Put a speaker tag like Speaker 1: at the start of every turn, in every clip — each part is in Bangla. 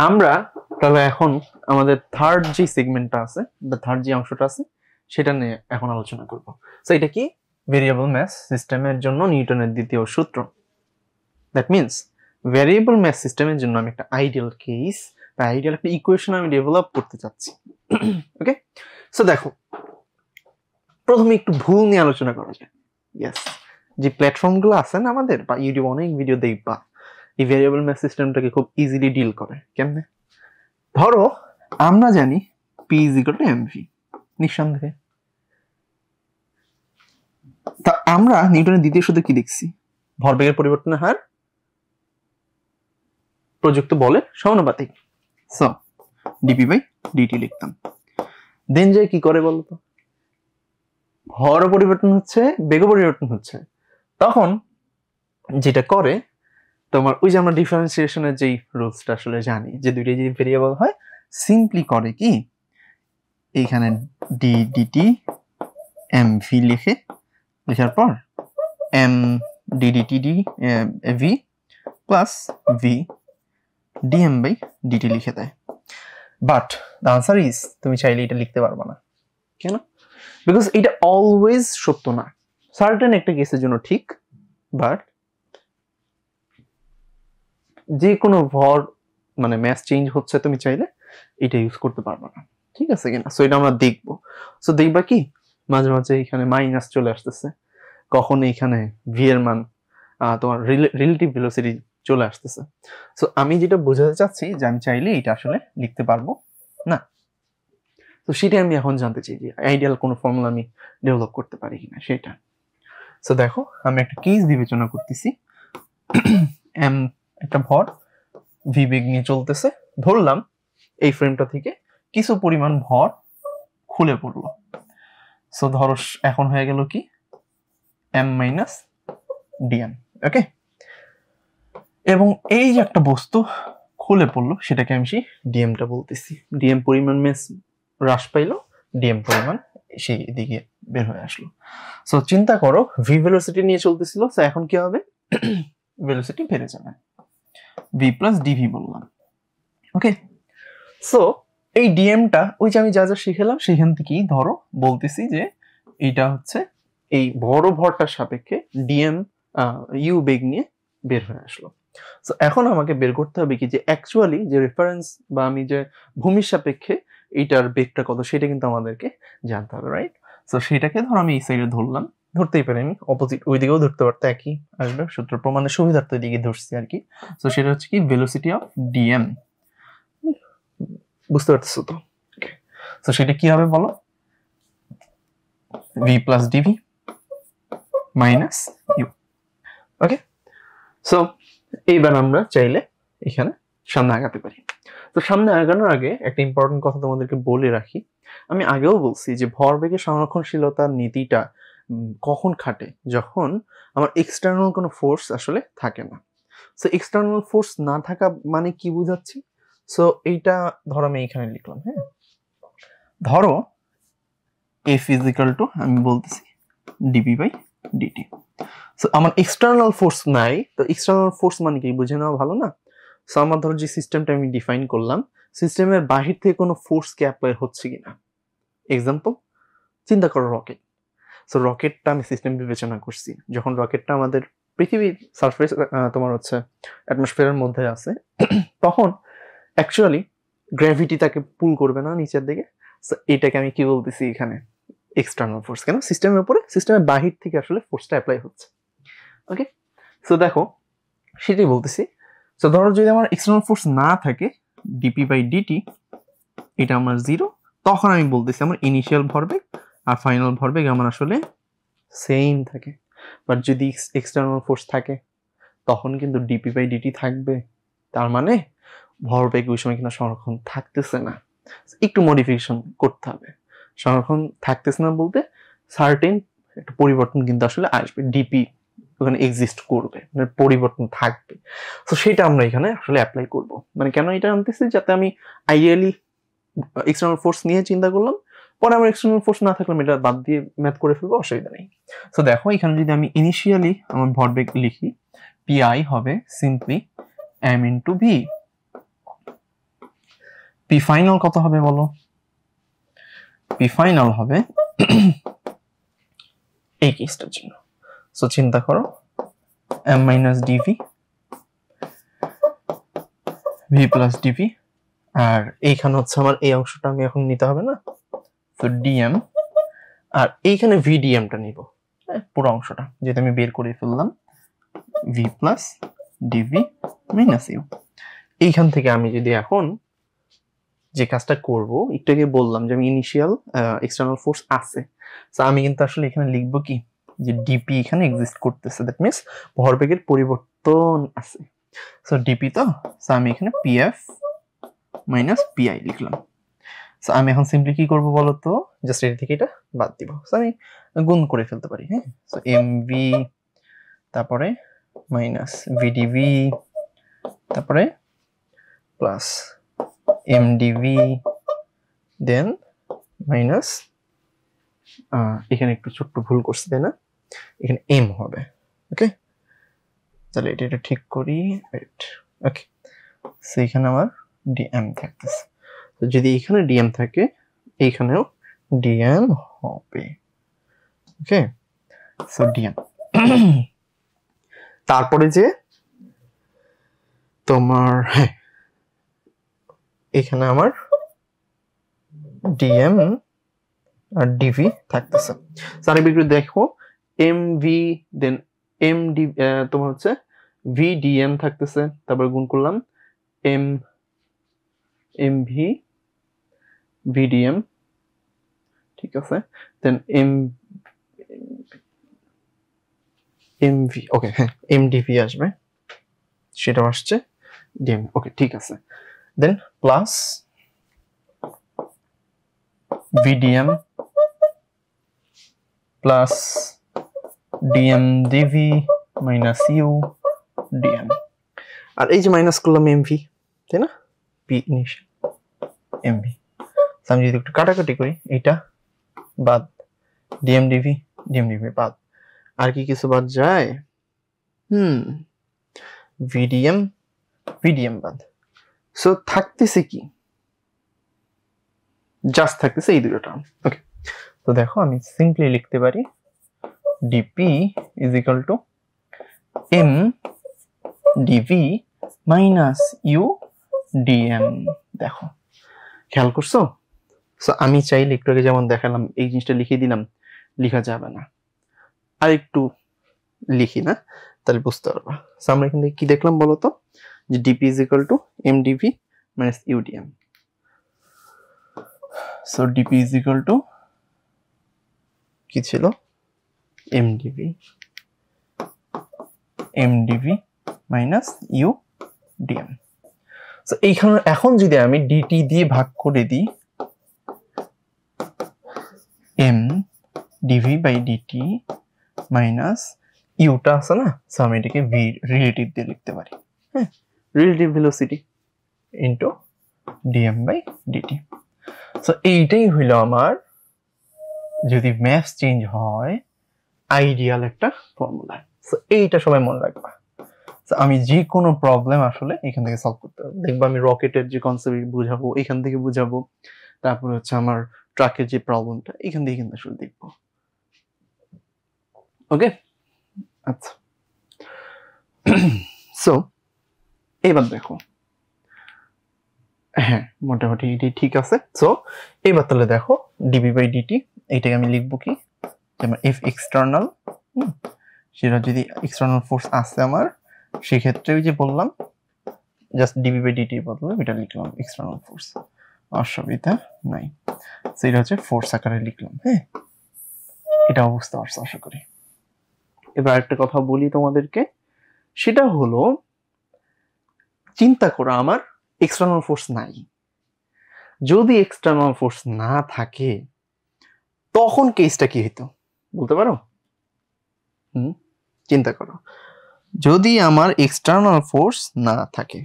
Speaker 1: আমরা তাহলে এখন আমাদের থার্ড যে সেগমেন্টটা আছে বা থার্ড যে অংশটা আছে সেটা নিয়ে এখন আলোচনা করব। সো এটা কি ভেরিয়েবল ম্যাথ সিস্টেমের জন্য নিউটনের দ্বিতীয় সূত্র। দ্যাট মিন্স ভেরিয়েবল ম্যাথ সিস্টেমের জন্য আমি একটা আইডিয়াল কেস বা আইডিয়াল একটা ইকুয়েশন আমি ডেভেলপ করতে চাচ্ছি। ওকে, সো দেখো প্রথমে একটু ভুল নিয়ে আলোচনা করা যায়। ইয়েস, যে প্ল্যাটফর্মগুলো আছে না আমাদের বা ইউটিউব অনেক ভিডিও দেখবা এই ভেরিয়েবল ম্যাথ সিস্টেমটাকে খুব ইজিলি ডিল করে। কেমনে? ধরো আমরা জানি P is equal to mv, নিঃসন্দেহে। তা আমরা নিউটনের দ্বিতীয় সূত্রে কি দেখছি? ভরবেগের পরিবর্তনের হার প্রযুক্ত বলের সমানুপাতিক। সো ডিপি বাই ডিটি লিখতাম। দেন যে কি করে বলতো, ভর পরিবর্তন হচ্ছে, বেগ পরিবর্তন হচ্ছে, তখন যেটা করে তোমার ওই যে আমরা ডিফারেন্সিয়েশনের যেই রুলসটা আসলে জানি যে দুইটা যদি ভেরিয়েবল হয় সিম্পলি করে কি এইখানে ডি ডিটি এম ভি লেখার পর M D D T D V plus V D M by D T লিখে দেয়। বাট দ্য আনসার ইজ তুমি চাইলে এটা লিখতে পারবে না। কেন? বিকজ এটা অলওয়েজ সত্য না। সার্টেন একটা কেসের জন্য ঠিক, বাট যে কোনো ভর মানে ম্যাস চেঞ্জ হচ্ছে তুমি চাইলে এটা ইউজ করতে পারবে না। ঠিক আছে কিনা? সো এটা আমরা দেখবো। সো দেখবা কি মাঝে মাঝে এখানে মাইনাস চলে আসতেছে, কখন এখানে ভি এর মান তোমার রিলেটিভ ভেলোসিটি চলে আসতেছে। সো আমি যেটা বোঝাতে চাচ্ছি যে আমি চাইলে এটা আসলে লিখতে পারবো না। তো সেটা আমি এখন জানতে চাই যে আইডিয়াল কোনো ফর্মুলা আমি ডেভেলপ করতে পারি কিনা সেটা। সো দেখো আমি একটা কেস বিবেচনা করতেছি। এম একটা ভর ভি বেগ নিয়ে চলতেছে, ধরলাম এই ফ্রেমটা থেকে কিছু পরিমাণ ভর খুলে পড়লো। সো ধরো এখন হয়ে গেল কি এম মাইনাস ডিএম। ওকে, এবং এই যে একটা বস্তু খুলে পড়লো সেটাকে আমি সেই ডিএমটা বলতেছি। ডিএম পরিমাণ মেস হ্রাস পাইলো, ডিএম পরিমাণ সেই দিকে বের হয়ে আসলো। সো চিন্তা করো ভি ভেলোসিটি নিয়ে চলতেছিল, সো এখন কি হবে ভেলোসিটি বেড়ে যাবে, ভি প্লাস ডিভি বললাম। ওকে, সো এই ডিএমটা ওই যে আমি যা যা শিখেলাম সেখান থেকেই ধরো বলতেছি যে এইটা হচ্ছে এই বড় ভরটার সাপেক্ষে ডিএম ইউ বেগ নিয়ে বের হয়ে আসলো। সো এখন আমাকে বের করতে হবে কি যে অ্যাকচুয়ালি যে রেফারেন্স বা আমি যে ভূমির সাপেক্ষে এইটার বেগটা কত সেটা কিন্তু আমাদেরকে জানতে হবে, রাইট? সো সেটাকে ধর আমি এই সাইডে ধরলাম, ধরতেই পারি আমি অপোজিট ওই দিকেও ধরতে পারতে, একই আসবে, সূত্র প্রমাণের সুবিধার্থে দিকে ধরছি আর কি। সো সেটা হচ্ছে কি ভেলোসিটি অফ ডিএম, বুঝতে পারতেছো তো? তো সেটা কি হবে বলো, V plus D V minus U. Okay, so এইবার আমরা চাইলে এখানে সামনে আগাতে পারি। তো সামনে আগানোর আগে একটা ইম্পর্টেন্ট কথা তোমাদেরকে বলে রাখি। আমি আগেও বলছি যে ভরবেগের সংরক্ষণশীলতার নীতিটা কখন খাটে, যখন আমার এক্সটার্নাল কোনো ফোর্স আসলে থাকে না। সো এক্সটার্নাল ফোর্স না থাকা মানে কি বুঝাচ্ছি? সো এইটা ধরো আমি এখানে লিখলাম, হ্যাঁ, ধরো এফ ইজ ইকাল টু আমি বলতেছি ডিপি বাই ডিটি। সো আমার এক্সটার্নাল ফোর্স নাই, তো এক্সটার্নাল ফোর্স মানে কি বুঝে নেওয়া ভালো না? সো আমার ধরো যে সিস্টেমটা আমি ডিফাইন করলাম, সিস্টেমের বাহির থেকে কোনো ফোর্সকে অ্যাপ্লাই হচ্ছে কিনা। এক্সাম্পল চিন্তা করো রকেট। সো রকেটটা আমি সিস্টেম বিবেচনা করছি, যখন রকেটটা আমাদের পৃথিবীর সারফেস তোমার হচ্ছে অ্যাটমসফিয়ারের মধ্যে আছে, তখন অ্যাকচুয়ালি গ্র্যাভিটি তাকে পুল করবে না নিচের দিকে। সো এটাকে আমি কি বলতেছি এখানে এক্সটার্নাল ফোর্স। কেন? সিস্টেমের উপরে সিস্টেমের বাহির থেকে আসলে ফোর্সটা অ্যাপ্লাই হচ্ছে। ওকে, সো দেখো সেটাই বলতেছি। সো ধরো যদি আমার এক্সটার্নাল ফোর্স না থাকে ডিপি বাই ডিটি এটা আমার জিরো, তখন আমি বলতেছি আমার ইনিশিয়াল ভরবেগ আর ফাইনাল ভরবেগ আমার আসলে সেম থাকে। বাট যদি এক্সটার্নাল ফোর্স থাকে তখন কিন্তু ডিপি বাই ডিটি থাকবে, তার মানে ভরবেগ ওই সময় কিন্তু সংরক্ষণ থাকতেছে না, একটু মডিফিকেশন করতে হবে। সংরক্ষণ থাকতেছে না বলতে সার্টেন একটা পরিবর্তন কিন্তু আসলে আসবে, ডিপি ওখানে এক্সিস্ট করবে, মানে পরিবর্তন থাকবে। তো সেটা আমরা এখানে আসলে অ্যাপ্লাই করব। মানে কেন এটা আনতেছি, যাতে আমি আইডিয়ালি এক্সটার্নাল ফোর্স নিয়ে চিন্তা করলাম, পরে আমার এক্সটার্নাল ফোর্স না থাকলে আমি এটা বাদ দিয়ে ম্যাথ করে ফেলবো, অসুবিধা নেই। সো দেখো এখানে যদি আমি ইনিশিয়ালি আমার ভরবেগ লিখি, পিআই হবে simply M into V. P final কত হবে বলো? পি ফাইনাল হবে এই কেসটার জন্য। সো চিন্তা করো m minus dv v plus dv, আর এইখানে হচ্ছে আমার এই অংশটা আমি এখন নিতে হবে না, তো ডিএম, আর এইখানে ভিডিএমটা নিব, পুরো অংশটা যেটা আমি বের করে ফেললাম, V plus D V minus U. এইখান থেকে আমি যদি এখন যে কাজটা করব, একটু আগে বললাম যে আমি ইনিশিয়াল এক্সটার্নাল ফোর্স আছে, তো আমি কিন্তু আসলে এখানে লিখবো কি যে ডিপি এখানে এক্সিস্ট করতেছে, দ্যাট মিন্স ভরবেগের পরিবর্তন আছে। সো ডিপি তো, সো আমি এখানে পিএফ মাইনাস পিআই লিখলাম। সো আমি এখন সিম্পলি কি করব বলো তো, জাস্ট এর থেকে এটা বাদ দিব। সো আমি গুণ করে ফেলতে পারি, হ্যাঁ। সো এমভি তারপরে মাইনাস ভিডিভি তারপরে প্লাস এমডিভি দেন মাইনাস, এখানে একটু ছোট্ট ভুল করছি তাই না, এখানে এম হবে। ওকে, তাহলে এটা ঠিক করি। ওকে, সো এখানে আমার ডিএম থাকতেছে। তো যদি এখানে ডিএম থাকে এইখানেও ডিএম হবে। ওকে, সো ডিএম। তারপরে যে তোমার, হ্যাঁ, এখানে আমার ডিএম আর ডিভি থাকতেছে। স্যার একটু দেখো, এমভি দেন এমডি, তোমার হচ্ছে ভিডিএম থাকতেছে, তারপর গুণ করলাম এমভি ভিডিএম, ঠিক আছে, দেন এমভি, ওকে, হ্যাঁ, এমডিভি আসবে, সেটাও আসছে, ডিএম, ওকে, ঠিক আছে, then plus vdm plus dm dv minus you dm, আর এই যে মাইনাস করলাম এমভি, তাই না, পি ইনিশিয়াল এমভি। আমি যদি একটু কাটাকাটি করি, এটা বাদ, ডিএম ডিভি বাদ, আর কি কিছু বাদ যায়? ভিডিএম বাদ। সো থাকতেছে কি, জাস্ট থাকতেছে এই দুটো টার্ম। ওকে, তো দেখো আমি সিম্পলি লিখতে পারি D P is equal to M DV minus you D M. দেখো, খেয়াল করছো? সো আমি চাইলে একটু আগে যেমন দেখালাম এই জিনিসটা লিখে দিলাম, লেখা যাবে না, আর একটু লিখি না, তাহলে বুঝতে পারবা। সো আমরা এখান থেকে কি দেখলাম বলতো, যে dp is equal to M DV minus you dm. So dp is equal to কি ছিল, m dv minus you dm. So এইখানে এখন যদি আমি ডিটি দিয়ে ভাগ করে দিই, m dv by dt minus ইউটা আছে না, সো আমি এটাকে ভি রিলেটিভ দিয়ে লিখতে পারি, হ্যাঁ, relative velocity into dm by dt. So এইটাই হইল আমার, যদি ম্যাথ চেঞ্জ হয়, আইডিয়াল একটা ফর্মুলা। সো এইটা সবাই মনে রাখবা। আমি যে কোনো প্রবলেম আসলে এখান থেকে সলভ করতে পারবো। দেখবো আমি রকেটের যে কনসেপ্ট বুঝাবো এখান থেকে বুঝাবো, তারপরে হচ্ছে আমার ট্রাকের যে প্রবলেমটা এখান থেকে কিন্তু আসলে দেখবো। ওকে, আচ্ছা, সো এবার দেখো, হ্যাঁ, মোটামুটি এটি ঠিক আছে। সো এবার তাহলে দেখো ডিবি বাই ডিটি, এইটাকে আমি লিখবো কি, যেমন এফ এক্সটার্নাল, সেটা যদি এক্সটার্নাল ফোর্স আছে আমার, সেক্ষেত্রে ওই যে বললাম জাস্ট ডিবি বাই ডিটি বদলে এটা লিখলাম এক্সটার্নাল ফোর্স, অসুবিধা নাই। সেটা হচ্ছে ফোর্স আকারে লিখলাম, হ্যাঁ, এটা অবস্থা পারছো আশা করি। এবার একটা কথা বলি তোমাদেরকে, সেটা হলো চিন্তা করো আমার এক্সটার্নাল ফোর্স নাই, যদি এক্সটার্নাল ফোর্স না থাকে তখন কেসটা কি হইতো বলতে পারো? চিন্তা করো, যদি আমার এক্সটার্নাল ফোর্স না থাকে,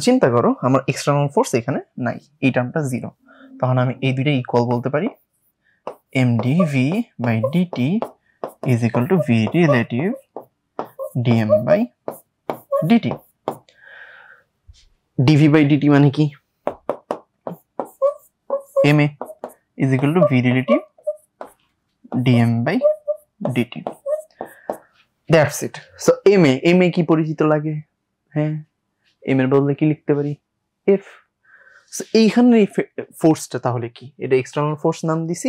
Speaker 1: চিন্তা করো আমার এক্সটার্নাল ফোর্স এখানে নাই, এই টার্মটা জিরো, তখন আমি এই দুইটা ইকুয়াল বলতে পারি, mdv by dt is equal to v relative dm by dt. Dv by dt মানে কি, m a is equal to v relative dm by dt, that's it. So m a কি পরিচিত লাগে, হ্যাঁ এম এর বদলে কি লিখতে পারি, এফ। সো এইখানে এই ফোর্সটা তাহলে কি, এটা এক্সটার্নাল ফোর্স নাম দিছি।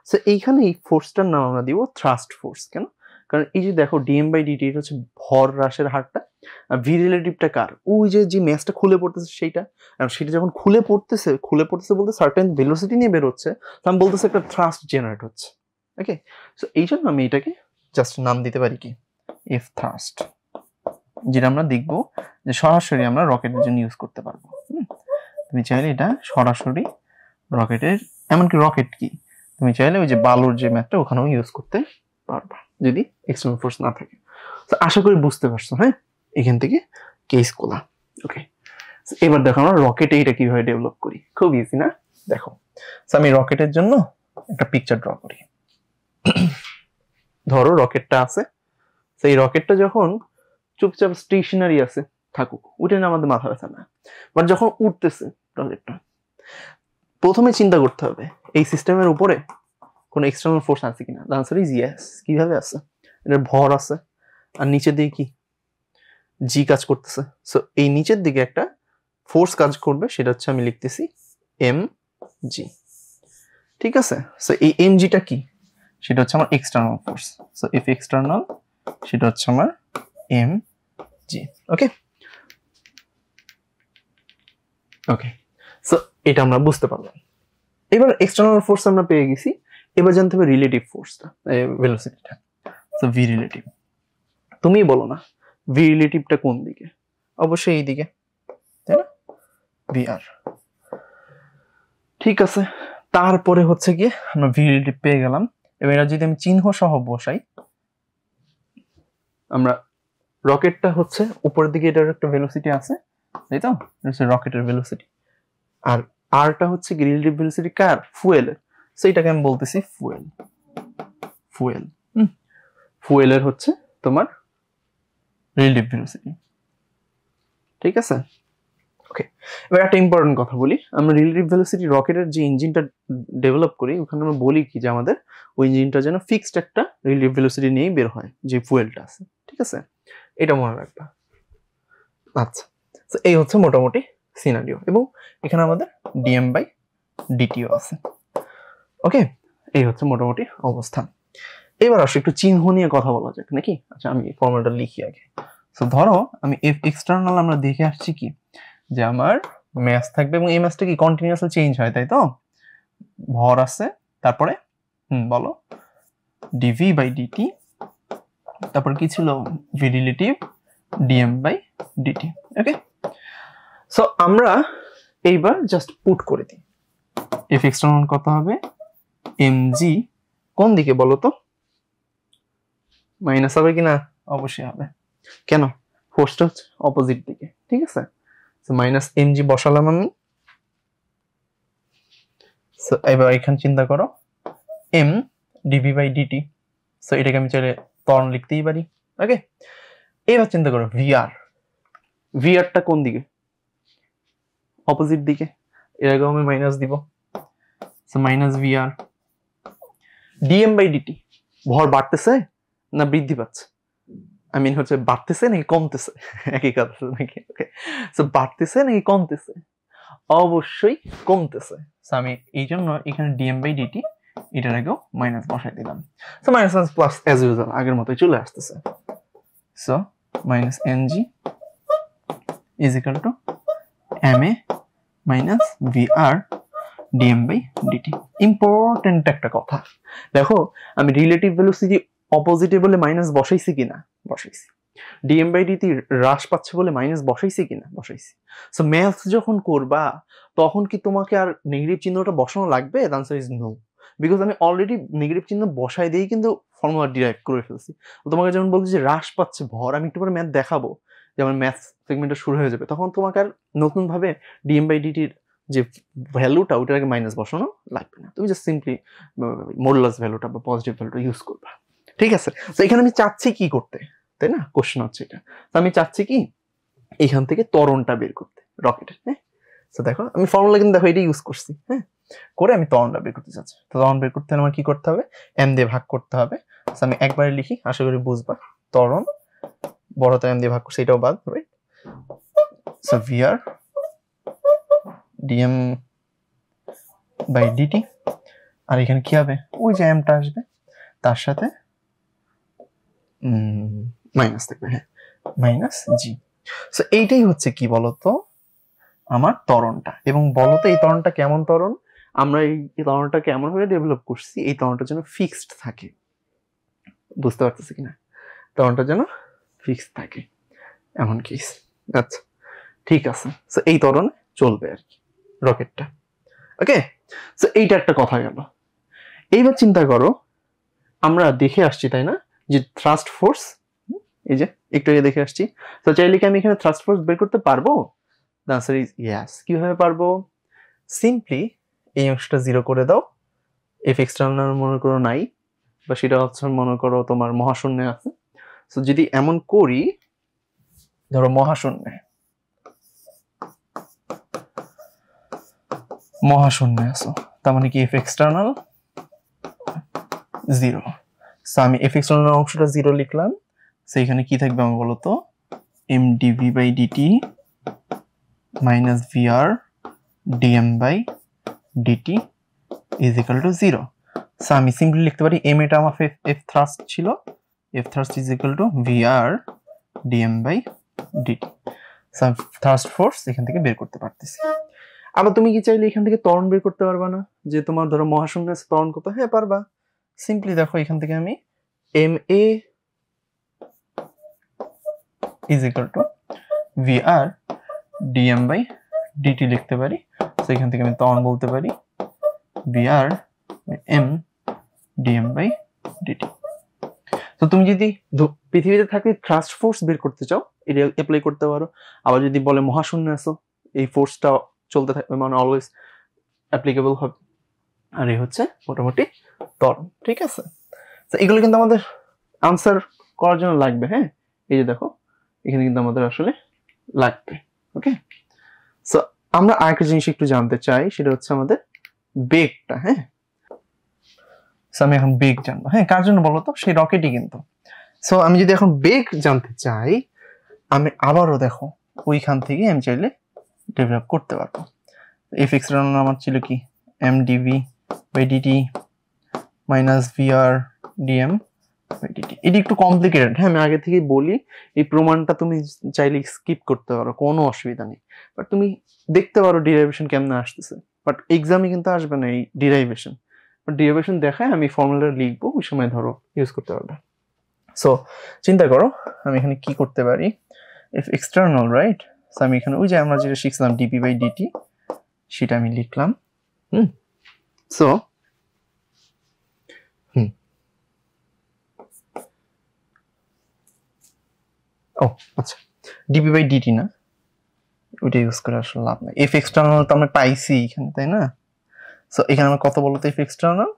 Speaker 1: সো এইখানে এই ফোর্সটার নাম আমরা দিব থ্রাস্ট ফোর্স। কেন, কারণ এই যে দেখো ডিএম বাই ডিটি এটা হচ্ছে ভর হ্রাসের হারটা, আর ভি রিলেটিভটা কার, ওই যে ম্যাচটা খুলে পড়তেছে সেইটা, আর সেটা যখন খুলে পড়তেছে বলতে সার্টেন ভেলোসিটি নিয়ে বেরোচ্ছে, তখন বলতেছে একটা থ্রাস্ট জেনারেট হচ্ছে। ওকে, সো এই জন্য আমি এটাকে জাস্ট নাম দিতে পারি কি, এফ থ্রাস্ট, যেটা আমরা দেখবো যে সরাসরি আমরা রকেটের জন্য ইউজ করতে পারবো। তুমি চাইলে এটা সরাসরি রকেটের, এমনকি রকেট কি তুমি চাইলে ওই যে বালুর যে ম্যাথটা ওখানেও ইউজ করতে পারবা যদি এক্সটার্নাল ফোর্স না থাকে। তো আশা করি বুঝতে পারছো, হ্যাঁ এখান থেকে কেস গুলা। ওকে, এবার দেখো আমরা রকেটে এটা কিভাবে ডেভেলপ করি, খুব ইজি না। দেখো আমি রকেটের জন্য একটা পিকচার ড্র করি। ধরো রকেটটা আছে, সেই রকেটটা যখন চুপচাপ স্টেশনারি আছে থাকুক, ওইটা না আমাদের মাথা ব্যথা না, বাট যখন উঠতেছে রকেটটা, প্রথমে চিন্তা করতে হবে এই সিস্টেমের উপরে কোনো এক্সটার্নাল ফোর্স আছে কিনা। The answer is yes. কিভাবে আছে, এটার ভর আছে, আর নিচের দিকে কি জি কাজ করতেছে। সো এই নিচের দিকে একটা ফোর্স কাজ করবে, সেটা হচ্ছে আমি লিখতেছি এম জি। ঠিক আছে, সো এই এম জিটা কি, সেটা হচ্ছে আমার external force. So F external সেটা হচ্ছে আমার এম জি। ওকে ওকে, সো এটা আমরা বুঝতে পারলাম। এবার এক্সটার্নাল ফোর্স আমরা পেয়ে গেছি, এবার জানতে হবে রিলেটিভ ফোর্সটা, ভেলোসিটিটা। সো ভি রিলেটিভ, তুমি বলো না ভি রিলেটিভটা কোন দিকে, অবশ্যই এই দিকে, তাই না, ভি আর। ঠিক আছে, তারপরে হচ্ছে গিয়ে আমরা ভি রিলেটিভ পেয়ে গেলাম। এবার যদি আমি চিহ্ন সহ বসাই, আমরা রকেটটা হচ্ছে উপরের দিকে, এটার একটা ভেলোসিটি আছে তাই তো, রকেটের ভেলোসিটি, আর আরটা হচ্ছে রিলেটিভ ভেলোসিটি কার, ফুয়েলের। সো এটাকে আমি বলতেছি ফুয়েল, ফুয়েল ফুয়েলের হচ্ছে তোমার রিলেটিভ ভেলোসিটি। ঠিক আছে, ওকে। এবার একটা ইম্পর্টেন্ট কথা বলি, আমরা রিলেটিভ ভেলোসিটি রকেটের যে ইঞ্জিনটা ডেভেলপ করি ওখানে আমরা বলি কি যে আমাদের ওই ইঞ্জিনটা যেন ফিক্সড একটা রিলেটিভ ভেলোসিটি নিয়েই বের হয়, যে ফুয়েলটা আছে। ঠিক আছে, এটা মনে রাখবা। আচ্ছা, তো এই হচ্ছে মোটামুটি সিনারিও, এবং এখানে আমাদের ডিএম বাই ডিটিও আছে। ওকে, এই হচ্ছে মোটামুটি অবস্থা। এবার আসো একটু চিহ্ন নিয়ে কথা বলা যাক নাকি। আচ্ছা, আমি ফর্মুলাটা লিখি আগে। তো ধরো আমি এফ এক্সটার্নাল আমরা দেখে আসছি কি যে আমার ম্যাস থাকবে, এবং এই ম্যাসটা কি কন্টিনিউয়াসলি চেঞ্জ হয় তাই তো, ভর আছে, তারপরে বলো ডিভি বাই ডিটি, তারপর কি ছিল v relative dm by dt. Okay, so আমরা এইবার জাস্ট পুট করে দিই, এফ এক্সটার্নাল কত হবে, এম জি কোন দিকে বলো তো, মাইনাস হবে কিনা, অবশ্যই হবে। কেন, ফোর্সটা হচ্ছে অপোজিট দিকে। ঠিক আছে, সো মাইনাস এম জি বসালাম আমি। সো এবার এখানে চিন্তা করো m dv by dt, so এটাকে আমি চাইলে ত্বরণ লিখতেই পারি। ওকে, এবার চিন্তা করো ভিআর, ভিআরটা কোন দিকে, অপোজিট দিকে, এর আগেও আমি মাইনাস দিব। So minus vr, dm by dt, ভর বাড়তেছে না বৃদ্ধি পাচ্ছে, আই মিন হচ্ছে বাড়তেছে নাকি কমতেছে, একই কথা নাকি। ওকে, সো বাড়তেছে নাকি কমতেছে, অবশ্যই কমতেছে। সো আমি এই জন্য এখানে ডিএম বাই ডিটি এটার আগেও মাইনাস বসাই দিলাম। So minus minus plus as usual আগের মতোই চলে আসতেছে। So minus ng is equal to m a minus vr dm by dt. Important একটা কথা, দেখো আমি রিলেটিভ ভেলোসিটি অপোজিটে বলে মাইনাস বসাইছি কিনা, বসাইছি। ডিএম বাই ডিটি হ্রাস পাচ্ছে বলে মাইনাস বসাইছি কিনা, বসাইছি। সো ম্যাথ যখন করবা তখন কি তোমাকে আর নেগেটিভ চিহ্নটা বসানো লাগবে? The answer is no, because আমি অলরেডি নেগেটিভ চিহ্ন বসাই দিয়েই কিন্তু ফর্মুলা ডিরাইভ করে ফেলছি। তোমাকে যেমন বলছি যে হ্রাস পাচ্ছে ভর, আমি একটু পরে ম্যাথ দেখাবো, যেমন ম্যাথ সেগমেন্টটা শুরু হয়ে যাবে, তখন তোমাকে আর নতুন ভাবে ডিএম বাই ডিটির যে ভ্যালুটা ওটার আগে মাইনাস বসানো লাগবে না, তুমি জাস্ট সিম্পলি মডুলাস ভ্যালুটা বা পজিটিভ ভ্যালুটা ইউজ করবা। ঠিক আছে, তো এখানে আমি চাচ্ছি কি করতে, তাই না, কোশ্চেন হচ্ছে এটা। তো আমি চাচ্ছি কি এখান থেকে ত্বরণটা বের করতে, রকেটের। হ্যাঁ, তো দেখো আমি ফর্মুলা কিন্তু দেখো এটা ইউজ করছি। হ্যাঁ, করে আমি ত্বরণটা বের করতে চাচ্ছি। তো ত্বরণ বের করতে হলে আমার কি করতে হবে, m দিয়ে ভাগ করতে হবে। তো আমি একবারে লিখি, আশা করি বুঝবা। ত্বরণ বড়টা m দিয়ে ভাগ করছি, এটাও বাদ, right? So vr dm by dt, আর এখানে কি হবে, ওই যে mটা আসবে তার সাথে মাইনাস থাকবে। হ্যাঁ, মাইনাস জি। সো এইটাই হচ্ছে কি বলতো আমার ত্বরণটা। এবং বলতো এই ত্বরণটা কেমন ত্বরণ, আমরা এই ত্বরণটা কেমন ভাবে ডেভেলপ করছি, এই ত্বরণটা যেন ফিক্সড থাকে। বুঝতে পারতেছি কিনা, ত্বরণটা যেন ফিক্সড থাকে এমন কেস। আচ্ছা ঠিক আছে, সো এই ত্বরণে চলবে আর কি রকেটটা। ওকে, সো এইটা একটা কথা গেল। এইবার চিন্তা করো, আমরা দেখে আসছি তাই না যে থ্রাস্ট ফোর্স, এই যে একটু আগে দেখে আসছি। তো চাইলে কি আমি এখানে থ্রাস্ট ফোর্স বের করতে পারবো? The answer is yes. কিভাবে পারবো? সিম্পলি এই অংশটা জিরো করে দাও, এফ এক্সটার্নাল মনে করো নাই, বা সেটা হচ্ছে মনে করো তোমার মহাশূন্যে আছে। সো যদি এমন করি, ধরো মহাশূন্যে আছো, তার মানে কি এফ এক্সটার্নাল জিরো। সো আমি এফ এক্সটার্নাল অংশটা জিরো লিখলাম। সেইখানে কি থাকবে আমার বলতো, m dv by dt minus vr dm by dt is equal to zero. So আমি সিম্পলি লিখতে পারি এম, এটা আমার এফ থ্রাস্ট ছিল, F thrust is equal to vr dm by dt. So thrust force এখান থেকে বের করতে পারতেছি। আবার তুমি কি চাইলে এখান থেকে ত্বরণ বের করতে পারবা না? যে তোমার ধরো মহাশূন্যে ত্বরণ কত? হ্যাঁ পারবা। সিম্পলি দেখো এখান থেকে আমি m a is equal to vr dm by dt লিখতে পারি। সো এখান থেকে আমি ত্বরণ বলতে পারি vr m dm by dt. তো তুমি যদি পৃথিবীতে থাকলে থ্রাস্ট ফোর্স বের করতে চাও, এটা অ্যাপ্লাই করতে পারো। আবার যদি বলে মহাশূন্যে আছো, এই ফোর্সটা চলতে থাকবে, মানে অলওয়েজ অ্যাপ্লিকেবল হবে। আর এই হচ্ছে মোটামুটি ত্বরণ। ঠিক আছে, তো এগুলো কিন্তু আমাদের আনসার করার জন্য লাগবে। হ্যাঁ, এই যে দেখো এখানে কিন্তু আমাদের আসলে লাগবে। ওকে, সো আমরা আরেকটা জিনিস একটু জানতে চাই, সেটা হচ্ছে আমাদের বেগটা। হ্যাঁ, সো আমি এখন বেগ জানবো। হ্যাঁ, কার জন্য বলো তো? সেই রকেটই কিন্তু। সো আমি যদি এখন বেগ জানতে চাই, আমি আবারও দেখো ওইখান থেকে আমি চাইলে ডেভেলপ করতে পারবো। এফ এক্সটার্নাল আমার ছিল কি, m dv by dt minus vr dm by dt. এটি একটু কমপ্লিকেটেড। হ্যাঁ, আমি আগে থেকে বলি এই প্রমাণটা তুমি চাইলে স্কিপ করতে পারো, কোনো অসুবিধা নেই। বাট তুমি দেখতে পারো ডিরাইভেশন কেমন আসতেছে, বাট এক্সামে কিন্তু আসবে না এই ডিরাইভেশন। বাট ডিরাইভেশন দেখায় আমি ফর্মুলা লিখবো, ওই সময় ধরো ইউজ করতে পারবে। সো চিন্তা করো আমি এখানে কি করতে পারি, ইফ এক্সটার্নাল, রাইট? সো আমি এখানে ওই যে আমরা যেটা শিখছিলাম ডিপি বাই ডিটি, সেটা আমি লিখলাম। সো ও আচ্ছা, ডিপি বাই ডিটি না, ওইটা ইউজ করে আসলে লাভ নাই। এফ এক্সটার্নাল তো আমরা পাইছি এখানে, তাই না? সো এখানে আমার কত বলতো এফ এক্সটার্নাল,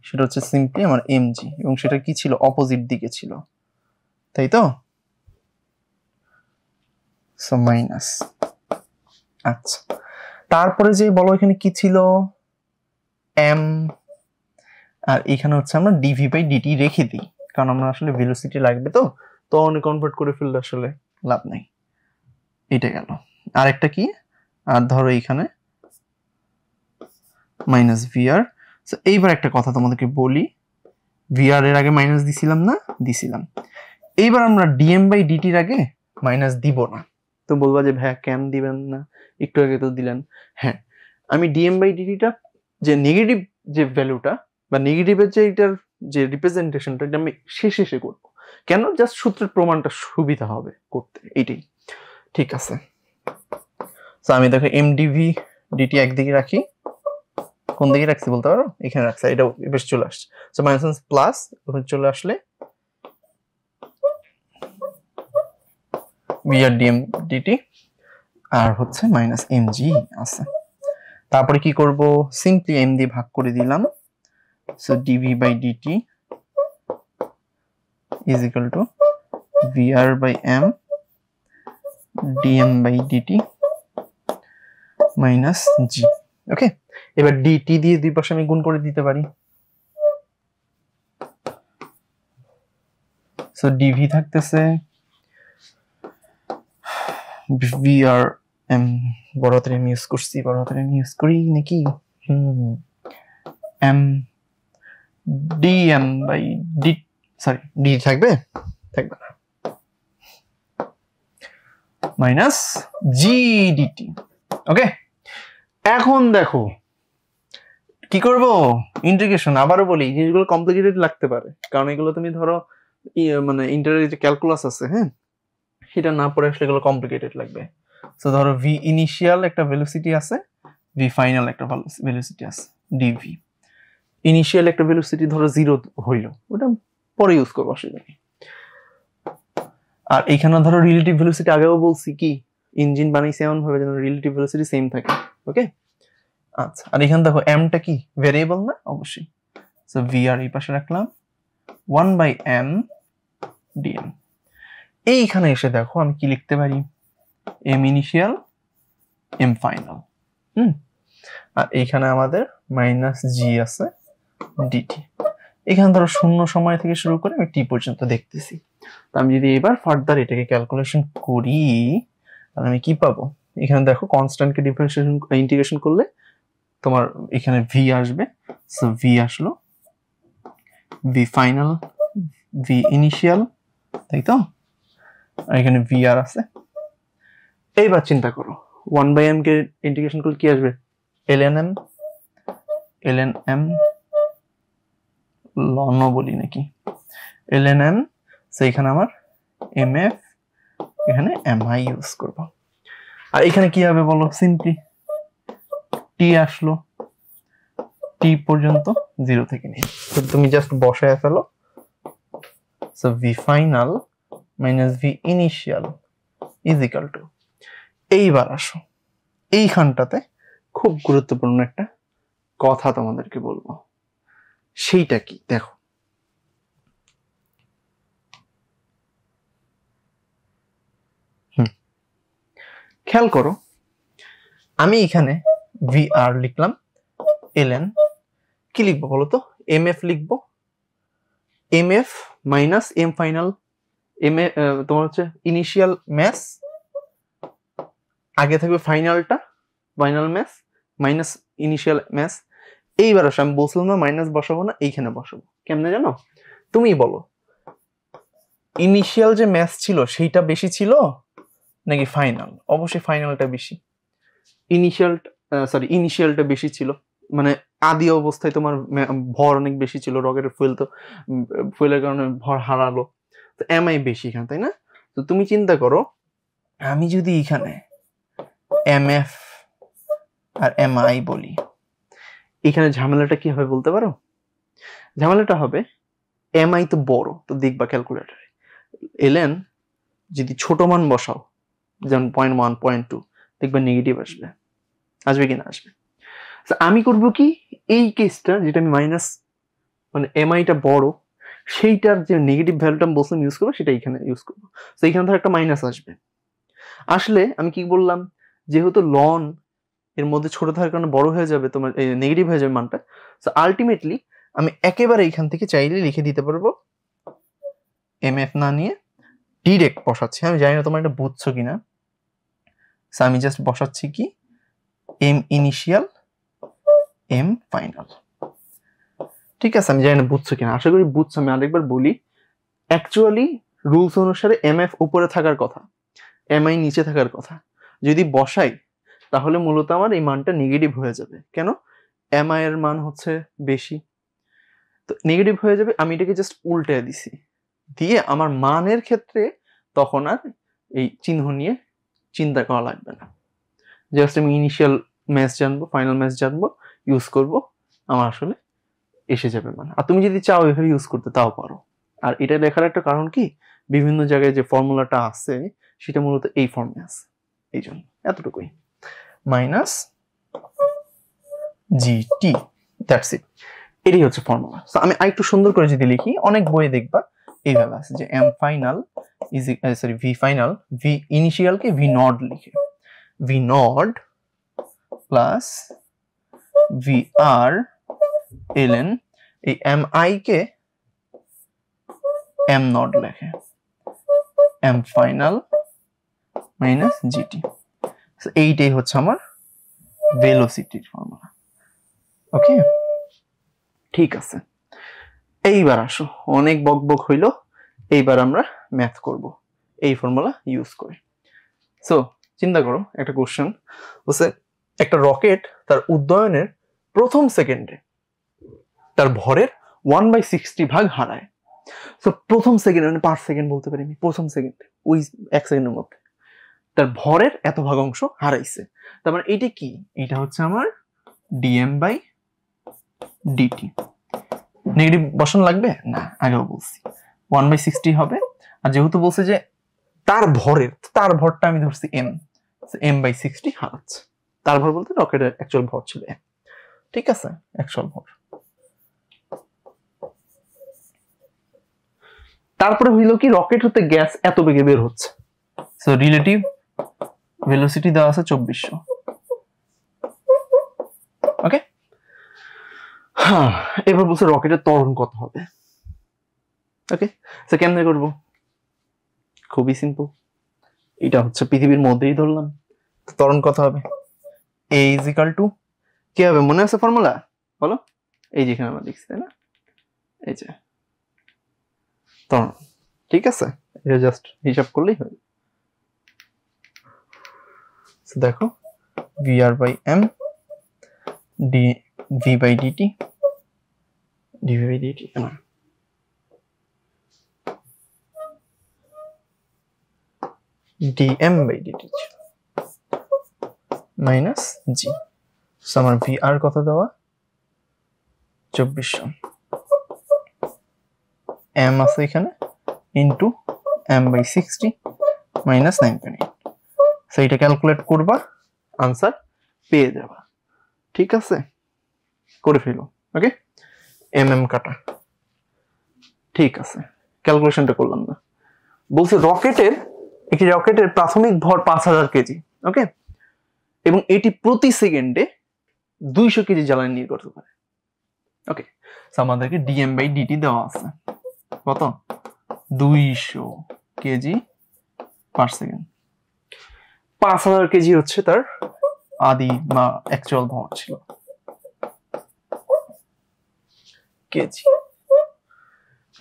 Speaker 1: সেটা হচ্ছে সিম্পলি আমার এমজি, এবং সেটা কি ছিল, অপোজিট দিকে ছিল, তাই তো? So minus. আচ্ছা, তারপরে যে বলো এখানে কি ছিল, এম, আর এখানে হচ্ছে আমরা ডিভি বাই ডিটি রেখে দিই, কারণ আমরা আসলে ভেলোসিটি লাগবে, তো অনেক কনভার্ট করে ফেললে আসলে লাভ নাই। এটা গেল। আরেকটা কি, আর ধরো এইখানে মাইনাস ভিআর। সো এইবার একটা কথা তোমাদেরকে বলি, ভিআর এর আগে মাইনাস দিছিলাম না? দিছিলাম। এইবার আমরা ডিএম বাই ডিটির আগে মাইনাস দিব না। তো বলবা যে ভাইয়া কেন দিবেন না, একটু আগে তো দিলেন। হ্যাঁ, আমি ডিএম বাই ডিটিটা যে নেগেটিভ যে ভ্যালুটা বা নেগেটিভের যে এটার যে রিপ্রেজেন্টেশনটা, এটা আমি শেষে করবো। কেন? জাস্ট সূত্রের প্রমাণটা সুবিধা হবে করতে, এইটাই। ঠিক আছে, তো আমি দেখো এমডিভি ডিটি একদিকে রাখি, কোন দিকে রাখছি বলতে পারো? এখানে রাখছি, এটা বেশ চলে আসছে। সো মাইনাস প্লাস চলে আসলে ভিআর ডিএম ডিটি, আর হচ্ছে মাইনাস এমজি আছে। তারপরে কি করব, সিম্পলি এম দিয়ে ভাগ করে দিলাম। So dv by dt is equal to vr by m dm by dt minus g. Okay, এবার ডিটি দিয়ে দুই পাশে আমি গুণ করে দিতে পারি। সো ডিভি থাকতেছে ভি আর এম, বড় হাতের এম ইউজ করছি, বড় হাতের এম ইউজ করি নাকি, m d m by d, sorry d থাকবে, থাকবে না, মাইনাস জি ডিটি। ওকে, এখন দেখো কি করব, ইন্টিগ্রেশন। আবারও বলি জিনিসগুলো কমপ্লিকেটেড লাগতে পারে, কারণ এগুলো তুমি ধরো মানে ইন্টারের যে ক্যালকুলাস আছে, হ্যাঁ, সেটা না পড়ে আসলে এগুলো কমপ্লিকেটেড লাগবে। সো ধরো ভি ইনিশিয়াল একটা ভেলোসিটি আছে, ভি ফাইনাল একটা ভেলোসিটি আছে, ডিভি। ইনিশিয়াল একটা ভেলোসিটি ধরো 0 হইলো, ওটা পরে ইউজ করবো, অসুবিধা নেই। আর এইখানে ধরো রিলেটিভ ভেলোসিটি আগেও বলছি কি ইঞ্জিন বানাইছে এমন ভাবে যেন রিলেটিভ ভেলোসিটি সেম থাকে। ওকে, আচ্ছা, আর এখানে দেখো এমটা কি ভেরিয়েবল না, অবশ্যই। সো ভি আর এই পাশে রাখলাম 1/m dm। এইখানে এসে দেখো আমি কি লিখতে পারি, এম ইনিশিয়াল এম ফাইনাল, আর এইখানে আমাদের মাইনাস জি আছে ডিটি। এখানে ধরো 0 সময় থেকে শুরু করে আমি টি পর্যন্ত দেখতেছি। তো আমি যদি এবার ফার্দার এটাকে ক্যালকুলেশন করি, তাহলে আমি কি পাবো, এখানে দেখো কনস্ট্যান্টকে ডিফারেন্সিয়েশন ইন্টিগ্রেশন করলে তোমার এখানে ভি আসবে। সো ভি আসলো ভি ফাইনাল, ভি ইনিশিয়াল, তাই তো, আর এখানে ভি আর আছে। এইবার চিন্তা করো 1/m কে ইন্টিগ্রেশন করলে কি আসবে, ln m লন বলি নাকি, ln m। সো এখানে আমার mf, এখানে mi ইউজ করব। আর এখানে কি হবে বলো, সিম্পলি টি আসলো, টি পর্যন্ত 0 থেকে নিয়ে তুমি জাস্ট বসায় ফেলো। So v final minus v initial is equal to, এইবার আসো এইখানটাতে খুব গুরুত্বপূর্ণ একটা কথা তোমাদেরকে বলবো, সেইটা কি দেখো। খেয়াল করো, আমি এখানে ভি আর লিখলাম, ln কি লিখবো বলো তো, এম এফ লিখবো, m f minus m final, m a তোমার হচ্ছে ইনিশিয়াল ম্যাস, আগে থাকবে ফাইনালটা, final mass minus initial mass. এইবার আসো, আমি বলছিলাম না মাইনাস বসাবো না, এইখানে বসাবো। কেমনে জানো, তুমি বলো ইনিশিয়াল যে ম্যাস ছিল সেইটা বেশি ছিল নাকি ফাইনাল? অবশ্যই ফাইনালটা বেশি। ইনিশিয়ালটা বেশি ছিল, মানে আদি অবস্থায় তোমার ভর অনেক বেশি ছিল, রকেটের ফুয়েল তো ফুয়েলের কারণে ভর হারালো, তো এমআই বেশি এখানে, তাই না? তো তুমি চিন্তা করো, আমি যদি এখানে এমএফ আর এমআই বলি, এখানে ঝামেলাটা কি হবে বলতে পারো? ঝামেলাটা হবে এমআই তো বড়, তো দেখবা ক্যালকুলেটরে এলএন যদি ছোট মান বসাও, যেমন 0.1 0.2, দেখবা নেগেটিভ আসবে, আসবে কিনা আসবে। আমি করব কি, এই কেসটা যেটা আমি মাইনাস মানে এমআইটা বড়, সেইটার যে নেগেটিভ ভ্যালুটা আমি বলছিলাম ইউজ করবো, সেটা এখানে ইউজ করবো। তো এখানে ধর একটা মাইনাস আসবে, আসলে আমি কি বললাম, যেহেতু লন এর মধ্যে ছোট থাকার কারণে বড় হয়ে যাবে, তোমার নেগেটিভ হয়ে যাবে মানটা। সো আলটিমেটলি আমি একেবারে এখান থেকে চাইলে লিখে দিতে পারবো, এমএফ না নিয়ে ডিরেক্ট বসাচ্ছি। আমি জানি না তোমার এটা বুঝছো কিনা, সো আমি জাস্ট বসাচ্ছি কি এম ইনিশিয়াল এম ফাইনাল। ঠিক আছে, আমি জানি না বুঝছো কিনা, আশা করি বুঝছো। আমি আরেকবার বলি, অ্যাকচুয়ালি রুলস অনুসারে এমএফ উপরে থাকার কথা, এমআই নিচে থাকার কথা। যদি বসাই তাহলে মূলত আমার এই মানটা নেগেটিভ হয়ে যাবে। কেন? এমআই এর মান হচ্ছে বেশি, তো নেগেটিভ হয়ে যাবে। আমি এটাকে জাস্ট উল্টে দিছি, দিয়ে আমার মানের ক্ষেত্রে তখন আর এই চিহ্ন নিয়ে চিন্তা করা লাগবে না। জাস্ট আমি ইনিশিয়াল ম্যাচ জানবো, ফাইনাল ম্যাচ জানবো, ইউজ করব, আমার আসলে এসে যাবে মান। আর তুমি যদি চাও এভাবে ইউজ করতে, তাও পারো। আর এটা লেখার একটা কারণ কি, বিভিন্ন জায়গায় যে ফর্মুলাটা আছে সেটা মূলত এই ফর্মে আছে, এই জন্য এতটুকুই, মাইনাস জিটি, দ্যাটস ইট। এটাই হচ্ছে ফর্মুলা। সো আমি আরেকটু সুন্দর করে যদি লিখি, অনেক বইয়ে দেখবা এইভাবে আছে যে m final is v final, v ইনিশিয়ালকে ভি নট লিখে, v not plus VR ln এই mi কে m নট লেখে m ফাইনাল মাইনাস GT। এইটাই হচ্ছে আমার ভেলোসিটির ফর্মুলা। ওকে, ঠিক আছে। এইবার আসো, অনেক বকবক হইলো, এইবার আমরা ম্যাথ করব এই ফর্মুলা ইউজ করে। সো চিন্তা করো, একটা কোশ্চেন বলছে একটা রকেট তার উড্ডয়নের প্রথম সেকেন্ডে তার ভরের 1/60 ভাগ হারায়। সো প্রথম সেকেন্ড মানে পার সেকেন্ড বলতে পারি আমি, প্রথম সেকেন্ডে ওই 1 সেকেন্ডের মধ্যে তার ভরের এত ভাগ অংশ হারাইছে। তার মানে এইটা কি? এটা হচ্ছে আমার dm/dt। নেগেটিভ বসানো লাগবে না, আগেও বলছি 1/60 হবে। আর যেহেতু বলছে যে তার ভরটা আমি ধরছি m/60 হারাচ্ছে। তার ভর বলতে রকেটের অ্যাকচুয়াল ভর ছিল m। ঠিক আছে, অ্যাকচুয়াল ভর। তারপরে হইলো কি, রকেট হতে গ্যাস এত বেগে বের হচ্ছে। সো রিলেটিভ ভেলোসিটি দেওয়া আছে 2400। ওকে, হ্যাঁ, এবার বলছে রকেটের ত্বরণ কত হবে। ওকে, সো কেমনে করব? খুবই সিম্পল। এটা হচ্ছে পৃথিবীর মধ্যেই ধরলাম, ত্বরণ কত হবে? a = কি হবে? মনে আছে ফর্মুলা? বলো। এই যেখানে আমরা লিখছি, তাই না? এই যে ত্বরণ। ঠিক আছে, এটা জাস্ট হিসাব করলেই হয়। দেখো VR/m dV/dt dV/dt না dm/dt মাইনাস g। আমার VR কত দেওয়া? 2400। m আছে এখানে ইনটু m/60 মাইনাস 9.8। সো এটা ক্যালকুলেট করবা, আনসার পেয়ে যাবা। ঠিক আছে, করে ফেলো। ওকে, কাটা। ঠিক আছে, ক্যালকুলেশনটা করলাম না। বলছে রকেটের প্রাথমিক ভর 5000 কেজি। ওকে, এবং এটি প্রতি সেকেন্ডে 200 কেজি জ্বালানি নিয়ে করতে পারে। ওকে, আমাদেরকে dm/dt দেওয়া আছে কত? 200 কেজি পার সেকেন্ড। 5000 কেজি হচ্ছে তার আদি বা অ্যাকচুয়াল ভর ছিল কেজি।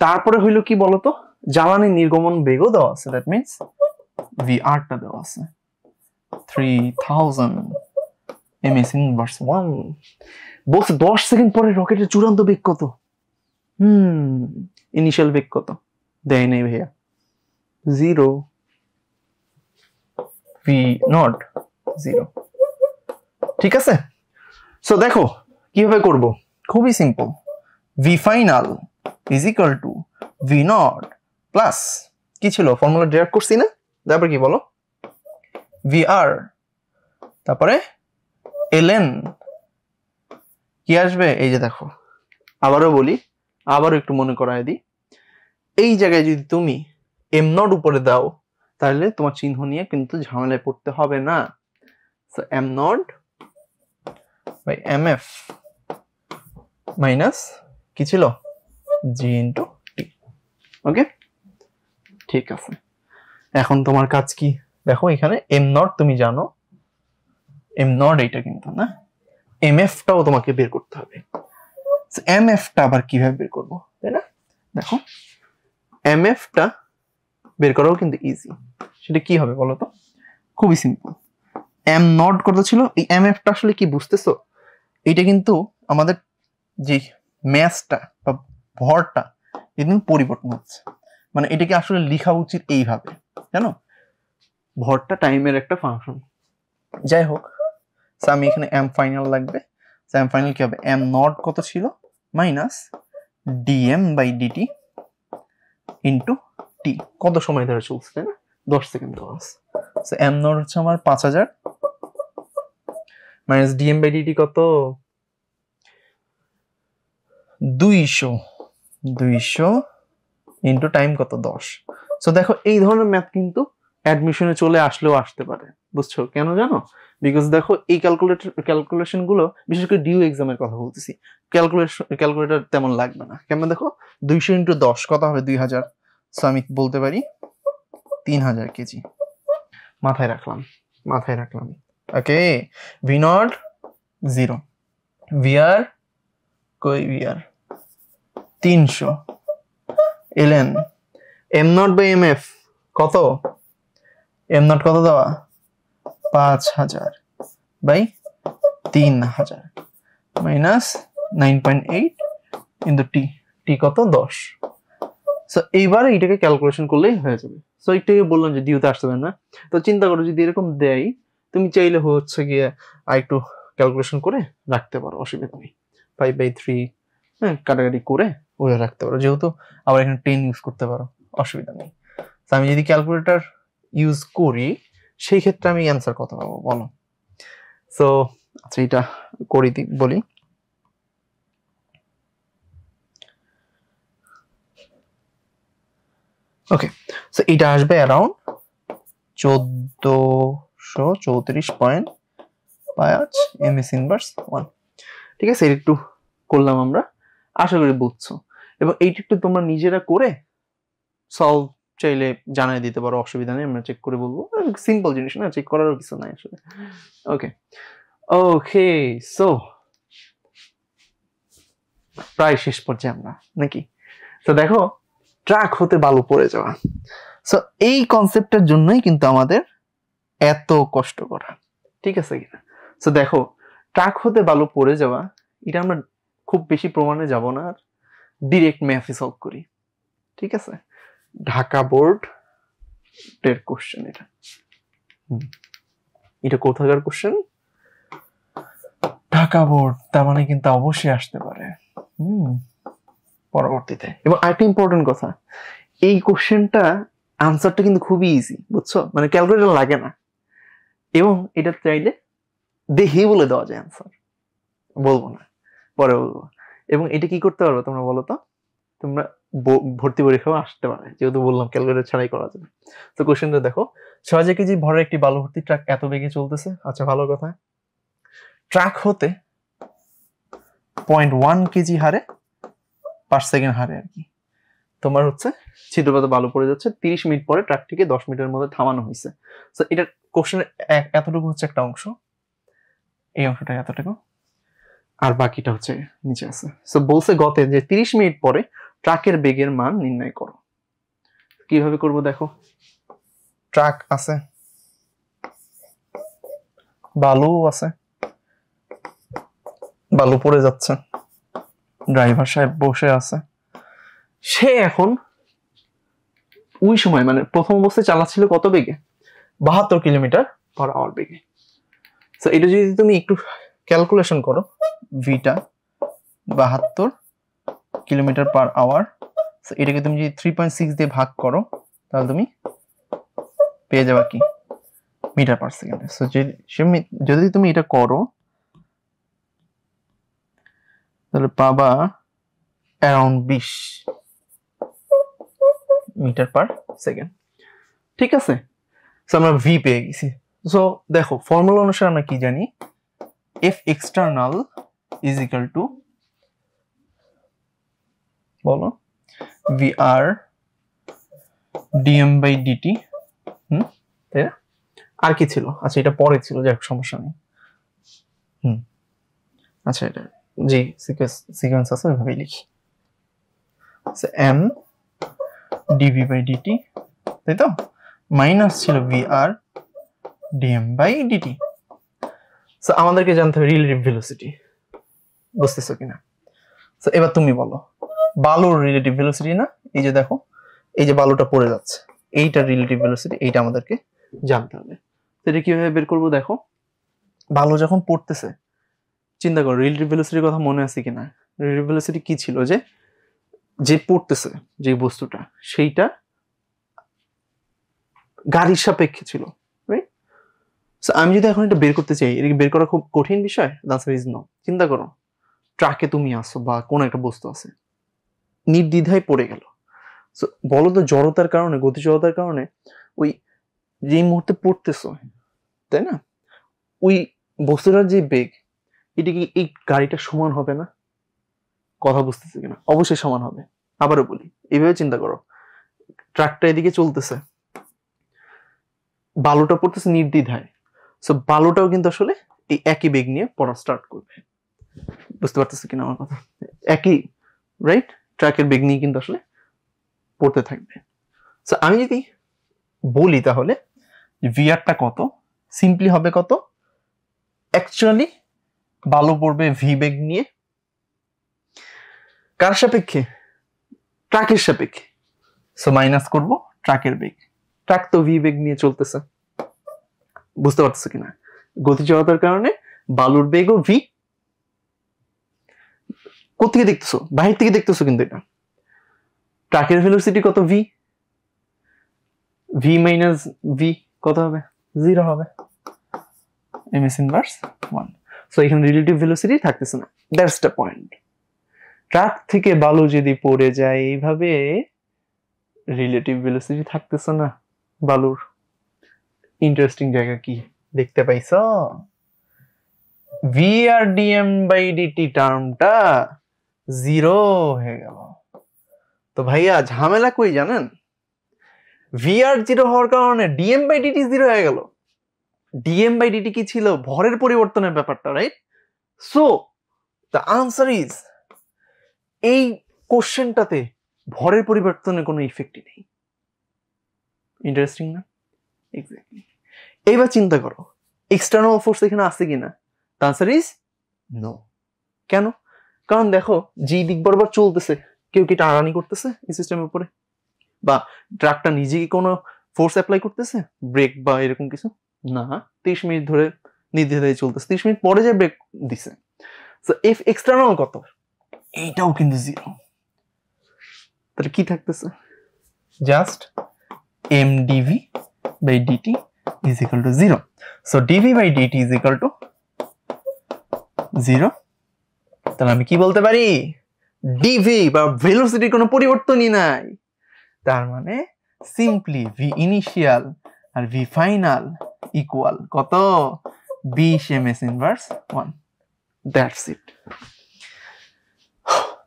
Speaker 1: তারপরে হইলো কি বলতো, জ্বালানি নির্গমন বেগও দেওয়া আছে, দ্যাট মিন্স VR টা দেওয়া আছে 3000 ms/1। বলছে 10 সেকেন্ড পরে রকেটের চূড়ান্ত বেগ কত? ইনিশিয়াল বেগ কত দেয় নাই ভাইয়া, 0 v0 0। ঠিক আছে, সো দেখো কিভাবে করব, খুবই simple. v final = v0 plus কি ছিল ফর্মুলা ডিরাইভ করছি না, তারপর কি বলো, VR তারপরে ln কি আসবে? এই যে দেখো, আবারও বলি, আবারও একটু মনে করায় দিই। এই জায়গায় যদি তুমি m0 উপরে দাও তাহলে তোমার চিহ্ন নিয়ে কিন্তু ঝামেলায় পড়তে হবে না। সো m0/mf মাইনাস কি ছিল g/t। ওকে, ঠিক আছে। এখন তোমার কাজ কি দেখো, এখানে m0 তুমি জানো, m0 এইটা কিন্তু না, mf টাও তোমাকে বের করতে হবে। mf টা আবার কিভাবে বের করবো, তাই না? দেখো mf টা বের করাও কিন্তু ইজি। সেটা কি হবে বলো তো? খুবই সিম্পল। m0 কত ছিল, এই mf টা আসলে কি বুঝতেছো? এটা কিন্তু আমাদের যে ম্যাসটা বা ভরটা এটা পরিবর্তন হচ্ছে। মানে এটাকে আসলে লেখা উচিত এইভাবে, জানো, ভরটা টাইমের একটা ফাংশন। যাই হোক, আমি এখানে m ফাইনাল লাগবে। m ফাইনাল কি হবে? m0 কত ছিল মাইনাস dm/dt ইন্টু t। কত সময় ধরে চলছে, তাই না? 10 সেকেন্ড দেওয়া আছে। সো m0 হচ্ছে আমার 5000 মাইনাস dm/dt কত? 200 ইন্টু টাইম কত? 10। সো দেখো এই ধরনের ম্যাথ কিন্তু অ্যাডমিশনে চলে আসলেও আসতে পারে। বুঝছো কেন জানো? বিকজ দেখো এই ক্যালকুলেশন গুলো বিশেষ করে ডিউ এক্সামের কথা বলতেছি, ক্যালকুলেটর তেমন লাগবে না। কেমন দেখো 200 × 10 কত হবে? 2000। সো আমি বলতে পারি 3000 কেজি। মাথায় রাখলাম। ওকে, ভি নট 0, ভিআর কই vr 300, ln m naught by m f কত? এম নট কত দেওয়া? 5000 by 3000 minus 9.8 into t. T কত? 10। সো এইবার এইটাকে ক্যালকুলেশন করলেই হয়ে যাবে। সো এইটাকে বললাম যে ডিউতে আসতে পারে না। তো চিন্তা করো যদি এরকম দেয়, তুমি চাইলে হচ্ছে গিয়ে আর একটু ক্যালকুলেশন করে রাখতে পারো, অসুবিধা নেই। 5/3 হ্যাঁ কাটাকাটি করে ওরে রাখতে পারো, যেহেতু আবার এখানে 10 ইউজ করতে পারো, অসুবিধা নেই। তো আমি যদি ক্যালকুলেটর ইউজ করি সেই ক্ষেত্রে আমি অ্যান্সার কত পাবো বলো? সো আচ্ছা এটা করি বলি। ওকে, সো এটা আসবে অ্যারাউন্ড 1434.5 এমএস ইনভার্স 1। ঠিক আছে, এটা একটু করলাম আমরা, আশা করি বুঝছো। এবং এইটা একটু তোমরা নিজেরা করে সলভ চাইলে জানাই দিতে পারো, অসুবিধা নেই, আমরা চেক করে বলবো। সিম্পল জিনিস না, চেক করারও কিছু নাই আসলে। ওকে ওকে, সো প্রায় শেষ পর্যায়ে আমরা নাকি। তো দেখো ট্রাক হতে বালু পড়ে যাওয়া, সো এই কনসেপ্টের জন্যই কিন্তু আমাদের এত কষ্ট করা, ঠিক আছে কিনা? সো দেখো ট্রাক হতে বালু পড়ে যাওয়া, এটা আমরা খুব বেশি প্রমাণে যাব না, আর ডিরেক্ট ম্যাথে সলভ করি, ঠিক আছে? ঢাকা বোর্ড এর কোশ্চেন এটা। এটা কোথাকার কোশ্চেন? ঢাকা বোর্ড, তার মানে কিন্তু অবশ্যই আসতে পারে পরবর্তীতে। এবং আরেকটা ইম্পর্টেন্ট কথা, এই কোশ্চেনটা আনসারটা কিন্তু খুবই ইজি, বুঝছো? মানে ক্যালকুলেটর লাগে না, এবং এটা চাইলে দেখেই বলে দেওয়া যায় আনসার, বলবো না, পরে বলবো। এবং এটা কি করতে পারো তোমরা বলো তো? তোমরা ভর্তি পরীক্ষাও আসতে পারে, যেহেতু বললাম ক্যালকুলেটর ছাড়াই করা যাবে। তো কোশ্চেনটা দেখো, 6000 কেজি ভরের একটি বালু ভর্তি ট্রাক এত বেগে চলতেছে। আচ্ছা ভালো কথা, ট্রাক হতে 0.1 কেজি হারে পার সেকেন্ড হারে আর কি তোমার হচ্ছে ছিদ্রপাতে বালু পড়ে যাচ্ছে। 30 মিনিট পরে ট্রাকটিকে 10 মিনিটের মধ্যে থামানো হয়েছে। সো এটা কোশ্চেনের এতটুকু হচ্ছে একটা অংশ, এই অংশটা এতটুকু, আর বাকিটা হচ্ছে নিচে আছে। সো বলছে গতে যে 30 মিনিট পরে ট্রাকের বেগের মান নির্ণয় করো। কিভাবে করব দেখো, ট্রাক আছে, বালু আছে, বালু পড়ে যাচ্ছে, ড্রাইভার সাহেব বসে আছে, সে এখন ওই সময় মানে প্রথম অবস্থায় চালাচ্ছিল কত বেগে? 72 কিলোমিটার পার আওয়ার বেগে। সো এটা যদি তুমি একটু ক্যালকুলেশন করো, ভিটা 72 কিলোমিটার পার আওয়ার, এটাকে তুমি যদি 3.6 দিয়ে ভাগ করো তাহলে তুমি পেয়ে যাবে কি? Metre per second. সো যদি তুমি এটা করো তাহলে পাবা অ্যারাউন্ড 20 মিটার পার সেকেন্ড, ঠিক আছে? সো আমরা ভি পেয়ে গেছি। সো দেখো ফর্মুলা অনুসারে আমরা কি জানি, f external is equal to বলো v r dm by dt. তাই না? আর কি ছিল? আচ্ছা এটা পরে ছিল, যাই হোক সমস্যা নেই। আচ্ছা এটা জি সিকোয়েন্স আছে, ওইভাবেই লিখি। এম ডিভি বাই ডিটি, তাই তো, মাইনাস ছিল v r dm by dt. So আমাদেরকে জানতে হবে রিলেটিভ ভেলোসিটি, বুঝতেছো কিনা? সো এবার তুমি বলো বালুর রিলেটিভ ভেলোসিটি না, এই যে দেখো এই যে বালুটা পড়ে যাচ্ছে, এইটার রিলেটিভ ভেলোসিটি এইটা আমাদেরকে জানতে হবে। তো এটা কিভাবে বের করবো দেখো, বালু যখন পড়তেছে চিন্তা করো রিলেটিভ ভেলোসিটির কথা মনে আছে কিনা? রিলেটিভ ভেলোসিটি কি ছিল? যে পড়তেছে যে বস্তুটা সেইটা গাড়ির সাপেক্ষে ছিল, রাইট? সো আমি যদি এখন এটা বের করতে চাই, এটা বের করা খুব কঠিন বিষয়? Answer is no. চিন্তা করো ট্রাকে তুমি আসো বা কোন একটা বস্তু আছে, নির্দ্বিধায় পড়ে গেল। সো বলো তো জড়তার কারণে, গতি জড়তার কারণে ওই যে মুহূর্তে পড়তেছো তাই না? ওই বস্তুটার যে বেগ, এটা কি এই গাড়িটা সমান হবে না? কথা বুঝতেছে কিনা? অবশ্যই সমান হবে। আবারও বলি, এইভাবে চিন্তা করো, ট্রাকটা এদিকে চলতেছে, বালুটা পড়তেছে নির্দ্বিধায়, সো বালুটাও কিন্তু আসলে এই একই বেগ নিয়ে পড়া স্টার্ট করবে। বুঝতে পারতেছে কিনা আমার কথা? একই, রাইট? ট্রাকের বেগ নিয়ে কিন্তু আসলে পড়তে থাকবে। সো আমি যদি বলি তাহলে ভিআরটা কত, সিম্পলি হবে কত, অ্যাকচুয়ালি বালু পড়বে ভি বেগ নিয়ে, কার সাপেক্ষে? ট্রাকের সাপেক্ষে। সো মাইনাস করব ট্রাকের বেগ, ট্রাক তো ভি বেগ নিয়ে চলতেছে। বুঝতে পারতেছে কিনা? গতি জড়তার কারণে বালুর বেগও ভি। কোথেকে দেখতেছো? বাহির থেকে দেখতেছো কিন্তু এটা। ট্রাকের ভেলোসিটি কত? ভি। ভি মাইনাস ভি কত হবে? 0 হবে। MS inverse 1। সো এখানে রিলেটিভ ভেলোসিটি থাকতেছে না। That's the point. ট্রাক থেকে বালু যদি পড়ে যায় এইভাবে, রিলেটিভ ভেলোসিটি থাকতেছে না বালুর। ইন্টারেস্টিং জায়গা কি দেখতে পাইছ? V r dm by dt টার্মটা 0 হয়ে গেল। তো ভাইয়া ঝামেলা কই জানেন? ভি আর 0 হওয়ার কারণে ডিএম বাই ডিটি 0 হয়ে গেল। ডিএম বাই ডিটি কি ছিল? ভরের পরিবর্তনের ব্যাপারটা, right? So the answer is, এই কোশ্চেনটাতে ভরের পরিবর্তনের কোনো ইফেক্টই নেই। ইন্টারেস্টিং না? এক্স্যাক্টলি। এইবার চিন্তা করো, এক্সটার্নাল ফোর্স এখানে আছে কিনা? The answer is no. কেন? কারণ দেখো, যে দিক বরাবর চলতেছে, কেউ কি টানাটানি করতেছে এই সিস্টেমের উপরে? বা ট্রাকটা নিজে কি কোনো ফোর্স অ্যাপ্লাই করতেছে, ব্রেক বা এরকম কিছু? না। 30 মিনিট ধরে নির্দ্বিধায় চলতেছে, 30 মিনিট পরে যে ব্রেক দিছে। সো এফ এক্সটার্নাল কত? এইটাও কিন্তু 0। তাহলে কি থাকতেছে? Just m dv by dt is equal to 0। So dv by dt is equal to 0। তাহলে আমি কি বলতে পারি? ডিভি বা ভেলোসিটির কোনো পরিবর্তনই নাই। তার মানে সিম্পলি ভি ইনিশিয়াল আর ভি ফাইনাল ইকুয়াল কত? 20 এমএস ইনভার্স 1। That's it.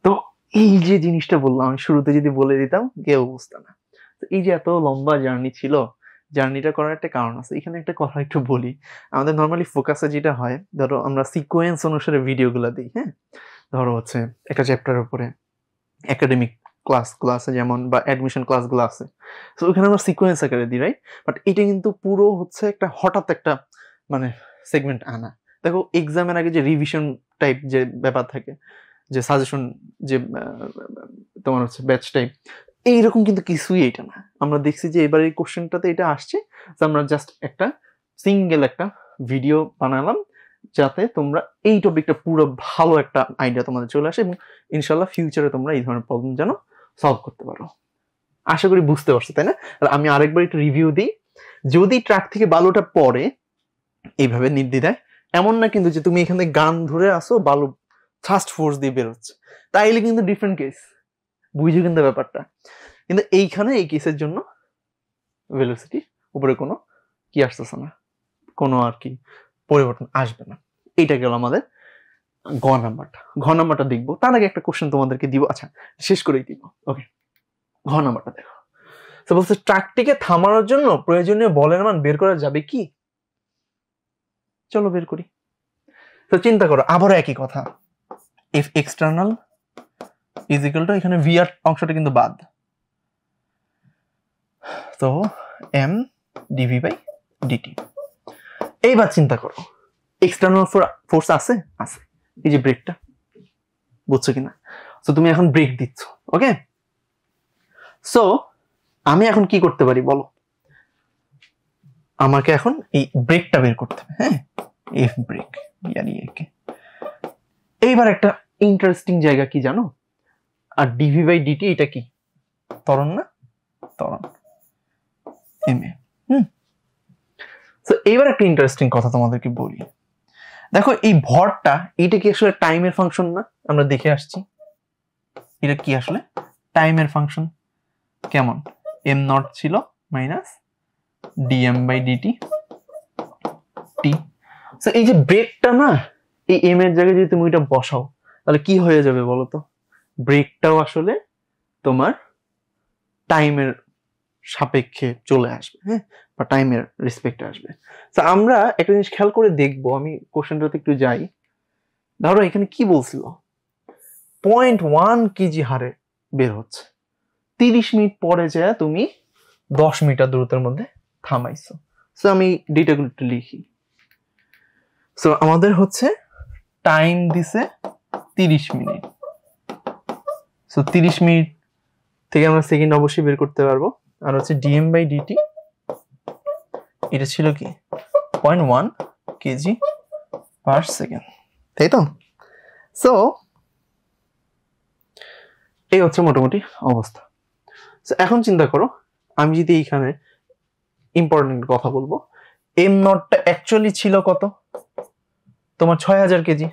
Speaker 1: তো এই যে জিনিসটা বললাম, আমি শুরুতে যদি বলে দিতাম কেউ বুঝতো না। তো এই যে এত লম্বা জার্নি ছিল, জার্নিটা করার একটা কারণ আছে। এখানে একটা কথা একটু বলি, আমাদের নর্মালি ফোকাসে যেটা হয়, ধরো আমরা সিকোয়েন্স অনুসারে ভিডিওগুলো দিই, হ্যাঁ? ধরো হচ্ছে একটা চ্যাপ্টারের উপরে একাডেমিক ক্লাসগুলো আছে যেমন, বা অ্যাডমিশন ক্লাসগুলো আছে, তো ওখানে আমরা সিকোয়েন্স আকারে দিই, রাইট? বাট এটা কিন্তু পুরো হচ্ছে একটা হঠাৎ একটা মানে সেগমেন্ট আনা। দেখো এক্সামের আগে যে রিভিশন টাইপ যে ব্যাপার থাকে, যে সাজেশন, যে তোমার হচ্ছে ব্যাচ টাইপ, এইরকম কিন্তু কিছুই এটা না। আমরা দেখছি যে এবার এই কোশ্চেনটাতে এটা আসছে, যে আমরা জাস্ট একটা সিঙ্গেল একটা ভিডিও বানালাম যাতে তোমরা এই টপিকটা পুরো ভালো একটা আইডিয়া তোমাদের চলে আসে, এবং ইনশাল্লাহ ফিউচারে তোমরা এই ধরনের প্রবলেম যেন সলভ করতে পারো। আশা করি বুঝতে পারছো, তাই না? আর আমি আরেকবার একটু রিভিউ দিই। যদি ট্রাক থেকে বালুটা পড়ে এইভাবে নির্দ্বিধায়, এমন না কিন্তু যে তুমি এখানে গান ধরে আসো, বালু ফাস্ট ফোর্স দিয়ে বেরোচ্ছে, তাইলে কিন্তু ডিফারেন্ট কেস। বুঝো কিন্তু ব্যাপারটা। কিন্তু এইখানে এই কেসের জন্য ভেলোসিটি উপরে কোনো কি আসতেছে না, কোনো আর কি পরিবর্তন আসবে না। এইটা গেল আমাদের ঘ নাম্বারটা। ঘ নাম্বারটা দেখবো, তার আগে একটা কোশ্চেন তোমাদেরকে দিব, আচ্ছা শেষ করেই দিব। ওকে, ঘ নাম্বারটা দেখো। তো বলছে ট্রাকটিকে থামানোর জন্য প্রয়োজনীয় বলের মান বের করা যাবে কি? চলো বের করি। তো চিন্তা করো, আবারও একই কথা, F external is equal two, এখানে ভি আর অংশটা কিন্তু বাদ, তো এম ডিভি বাই ডিটি। এইবার চিন্তা করো, এক্সটার্নাল ফোর্স আছে, আছে, এই যে ব্রেকটা, বুঝছো কিনা? তো তুমি এখন ব্রেক দিচ্ছ, ওকে? সো আমি এখন কি করতে পারি বলো? আমাকে এখন এই ব্রেকটা বের করতে হবে, হ্যাঁ? এফ ব্রেক ইয়ানি একে। এইবার একটা ইন্টারেস্টিং জায়গা কি জানো? আর ডিভি বাই ডিটি এটা কি? ত্বরণ না? ত্বরণ এম এ। তো এইবার একটা ইন্টারেস্টিং কথা তোমাদেরকে বলি। দেখো এই ভরটা, এটা কি আসলে টাইমের ফাংশন না? আমরা দেখে আসছি এটা কি আসলে টাইমের ফাংশন। কেমন? এম নট ছিল minus dm by dt t. So এই যে ব্রেকটা না, এই এম এর জায়গায় যদি তুমি ওইটা বসাও তাহলে কি হয়ে যাবে বলো তো? ব্রেকটাও আসলে তোমার টাইমের সাপেক্ষে চলে আসবে, হ্যাঁ, বা টাইমের রেসপেক্টে আসবে। তো আমরা একটা জিনিস খেয়াল করে দেখবো, আমি কোশ্চেনটাতে একটু যাই। ধরো এখানে কি বলছিল, 0.1 কেজি হারে বের হচ্ছে, 30 মিনিট পরে যায় তুমি 10 মিটার দূরত্বের মধ্যে থামাইছো। সো আমি ডেটাগুলো একটু লিখি। সো আমাদের হচ্ছে টাইম দিছে 30 মিনিট। সো 30 মিনিট থেকে আমরা সেকেন্ড অবশ্যই বের করতে পারবো। আর হচ্ছে ডিএম বাই ডিটি, এটা ছিল কি 0.1 কেজি পার সেকেন্ড, তাই তো? সো এই হচ্ছে মোটামুটি অবস্থা। সো এখন চিন্তা করো, আমি যদি এইখানে ইম্পর্টেন্ট কথা বলবো, এম নটটা অ্যাকচুয়ালি ছিল কত? তোমার 6000 কেজি।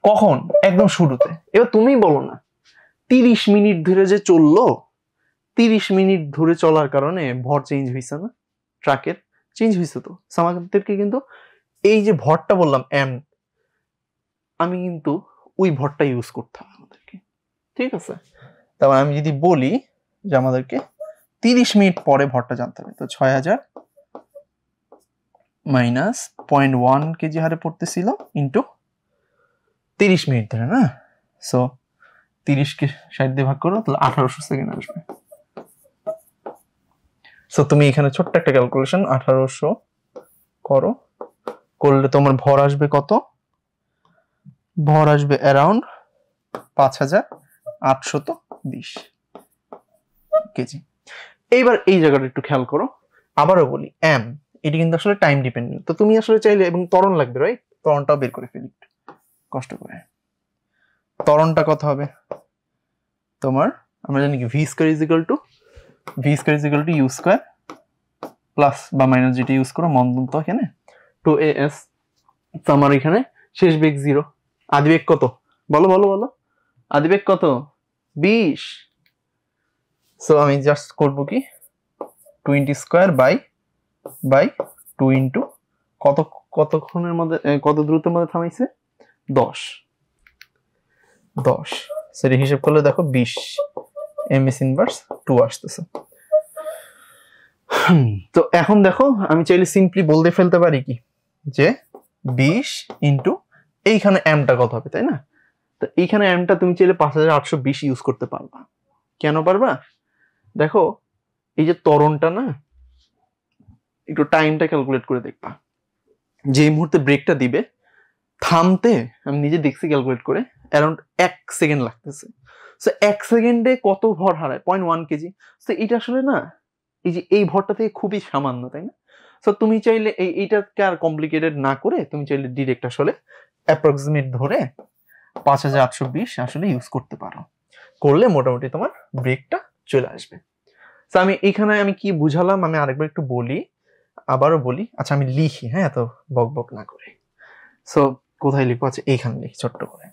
Speaker 1: কখন? একদম শুরুতে। এবার তুমি বলো না, 30 মিনিট ধরে যে চললো, 30 মিনিট ধরে চলার কারণে ভর চেঞ্জ হয়েছে না? ট্রাকের চেঞ্জ হয়েছে তো। আমাদেরকে কিন্তু এই যে ভরটা বললাম এম, আমি কিন্তু ওই ভরটা ইউজ করতে হবে আমাদেরকে, ঠিক আছে? তারপর আমি যদি বলি যে আমাদেরকে 30 মিনিট পরে ভরটা জানতে হবে, তো 6000 মাইনাস 0.1 কেজি হারে পড়তেছিল ইন্টু 30 মিনিট ধরে, না? সো 30 কে 60 দিয়ে ভাগ করো, তাহলে 1800 সেকেন্ড আসবে। সো তুমি এখানে ছোট্ট একটা ক্যালকুলেশন 1800 করো, করলে তোমার ভর আসবে কত? ভর আসবে অ্যারাউন্ড 5820 কেজি। এইবার এই জায়গাটা একটু খেয়াল করো, আবারও বলি এম, এটি কিন্তু আসলে টাইম ডিপেন্ডেন্ট। তো তুমি আসলে চাইলে, এবং ত্বরণ লাগবে, রাইট? ত্বরণটাও বের করে ফেলি একটু কষ্ট করে। ত্বরণটা কত হবে তোমার? আমরা জানি কি v square is equal to u square plus বা মাইনাস, যেটা ইউজ করো মন তো এখানে 2as। তো আমার এখানে শেষ বেগ 0, আদিবেগ কত বলো বলো বলো? আদিবেগ কত? 20। সো আমি জাস্ট করব কি 20 স্কয়ার বাই 2 ইন্টু কতক্ষণের মধ্যে, কত দ্রুতের মধ্যে থামাইছে? 10। সেটা হিসাব করলে দেখো 20 এমএস ইনভার্স 2 আসতেছে। তো এখন দেখো, আমি চাইলে সিম্পলি বলতে ফেলতে পারি কি যে 20 ইন্টু এইখানে এমটা কত হবে, তাই না? তো এইখানে এমটা তুমি চাইলে 5820 ইউজ করতে পারবা। কেন পারবা? দেখো এই যে ত্বরণটা না, একটু টাইমটা ক্যালকুলেট করে দেখবা। যে মুহূর্তে ব্রেকটা দিবে, থামতে আমি নিজে দেখছি ক্যালকুলেট করে অ্যারাউন্ড 1 সেকেন্ড লাগতেছে। সো 1 সেকেন্ডে কত ভর হারায়? 0.1 কেজি। সো এটা আসলে না, এই যে এই ভরটা থেকে খুবই সামান্য, তাই না? সো তুমি চাইলে এইটাকে আর কমপ্লিকেটেড না করে তুমি চাইলে ডিরেক্ট আসলে অ্যাপ্রক্সিমেট ধরে 5820 আসলে ইউজ করতে পারো। করলে মোটামুটি তোমার ব্রেকটা চলে আসবে। সো আমি এখানে আমি কি বুঝালাম আমি আরেকবার একটু বলি, আবারও বলি। আচ্ছা আমি লিখি, হ্যাঁ, এত বক বক না করে। সো কোথায় লিখবো? আছে এইখানে লিখি ছোট্ট করে।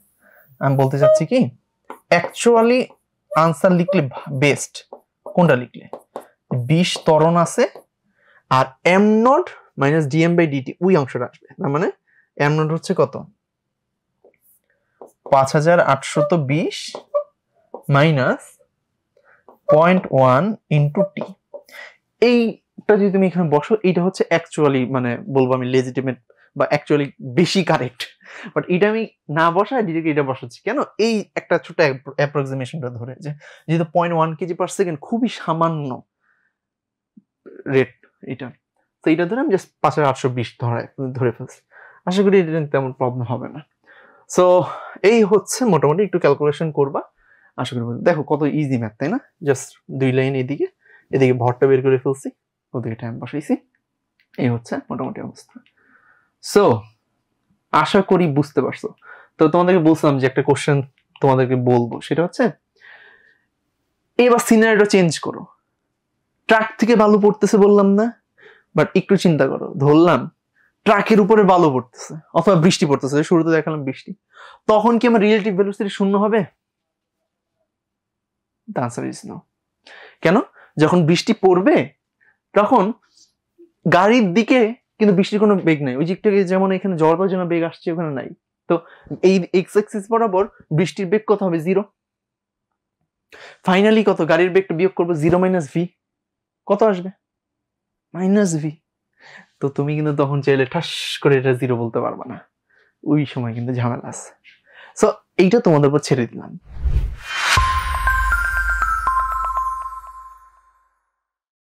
Speaker 1: আমি বলতে চাচ্ছি কি, অ্যাকচুয়ালি আনসার লিখলে বেস্ট কোনটা লিখলে? 20 ত্বরণ আছে আর m naught minus dm by dt ওই অংশটা আসবে। তার মানে এম নট হচ্ছে কত? 5820 মাইনাস 0.1 ইন্টু টি। এইটা যদি তুমি এখানে বসো, এইটা হচ্ছে অ্যাকচুয়ালি, মানে বলবো আমি লেজিটিমেট বা অ্যাকচুয়ালি বেশি কারেক্ট। বাট এটা আমি না বসায় ডিরেক্ট এটা বসাচ্ছি কেন? এই একটা ছোট অ্যাপ্রক্সিমেশনটা ধরে, যে যেহেতু 0.1 কেজি পার সেকেন্ড খুবই সামান্য রেট এটা, তো এটা ধরে আমি জাস্ট 5820 ধরে ফেলছি। আশা করি এটা তেমন প্রবলেম হবে না। সো এই হচ্ছে মোটামুটি, একটু ক্যালকুলেশন করবা, আশা করি। দেখো কত ইজি ম্যাথ, তাই না? জাস্ট 2 লাইন এদিকে ভরটা বের করে ফেলছি, ওদিকে টাইম বসাইছি। এই হচ্ছে মোটামুটি অবস্থা। সো আশা করি বুঝতে পারছো। তো তোমাদেরকে বলছিলাম যে একটা কোশ্চেন তোমাদেরকে বলবো, সেটা হচ্ছে এবার সিনারিটা চেঞ্জ করো। ট্রাক থেকে বালু পড়তেছে বললাম না, বাট একটু চিন্তা করো, ধরলাম ট্রাকের উপরে বালু পড়তেছে অথবা বৃষ্টি পড়তেছে, শুরুতে দেখালাম বৃষ্টি, তখন কি আমার রিলেটিভ ভেলোসিটি শূন্য হবে? The answer is no. কেন? যখন বৃষ্টি পড়বে তখন গাড়ির দিকে কিন্তু বৃষ্টির কোনো বেগ নাই, ওই দিকটাকে যেমন এখানে ঝড় বাজে না বেগ আসছে ওখানে নাই। তো এই এক্স অ্যাক্সিস বরাবর বৃষ্টির বেগ কত হবে? 0। ফাইনালি কত? গাড়ির বেগটা বিয়োগ করবো 0 মাইনাস ভি, কত আসবে? Minus V. তো তুমি কিন্তু তখন চাইলে ঠাস করে এটা 0 বলতে পারবা না, ওই সময় কিন্তু ঝামেলা আছে। সো এইটা তোমাদের উপর ছেড়ে দিলাম।